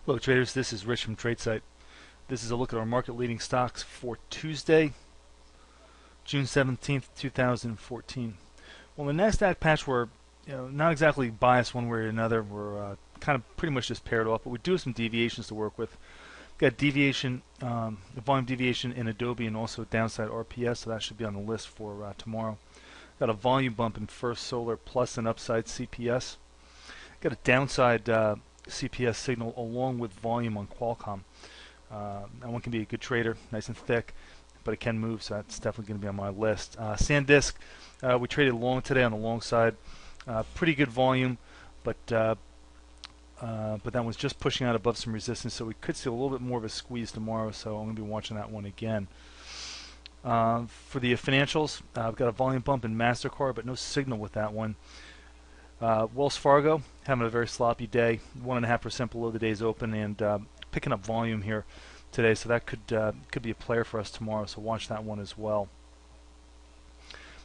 Hello traders, this is Rich from tradesight. This is a look at our market leading stocks for Tuesday, June 17th, 2014. Well, the NASDAQ patch were not exactly biased one way or another. We're kind of pretty much just paired off, but we do have some deviations to work with. We've got deviation, the volume deviation in Adobe and also downside RPS, so that should be on the list for tomorrow. Got a volume bump in First Solar plus an upside CPS. Got a downside CPS signal along with volume on Qualcomm. That one can be a good trader, nice and thick, but it can move, so that's definitely going to be on my list. SanDisk, we traded long today on the long side. Pretty good volume, but that was just pushing out above some resistance, so we could see a little bit more of a squeeze tomorrow, so I'm going to be watching that one again. For the financials, I've got a volume bump in MasterCard, but no signal with that one. Wells Fargo having a very sloppy day, 1.5% below the day's open, and picking up volume here today, so that could be a player for us tomorrow. So watch that one as well.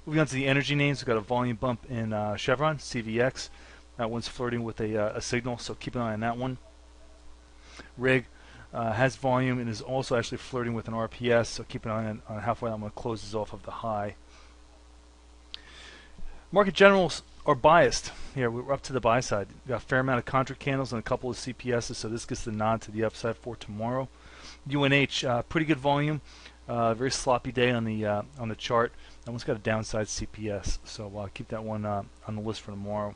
Moving on to the energy names, we've got a volume bump in Chevron, CVX. That one's flirting with a signal, so keep an eye on that one. Rig has volume and is also actually flirting with an RPS, so keep an eye on how far that one closes off of the high. Market generals are biased here. We're up to the buy side. We've got a fair amount of contract candles and a couple of CPSs, so this gets the nod to the upside for tomorrow. UNH, pretty good volume, very sloppy day on the chart. That one's got a downside CPS, so keep that one on the list for tomorrow.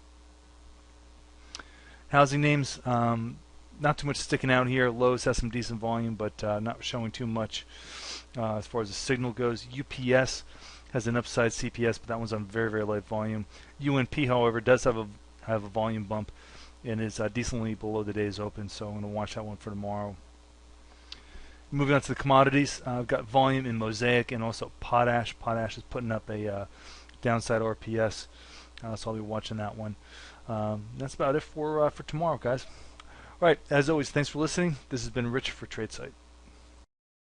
Housing names, not too much sticking out here. Lowe's has some decent volume, but not showing too much as far as the signal goes. UPS has an upside CPS, but that one's on very, very light volume. UNP, however, does have a volume bump and is decently below the day's open, so I'm going to watch that one for tomorrow. Moving on to the commodities, I've got volume in Mosaic and also Potash. Potash is putting up a downside RPS, so I'll be watching that one. That's about it for tomorrow, guys. All right, as always, thanks for listening. This has been Rich for tradesight.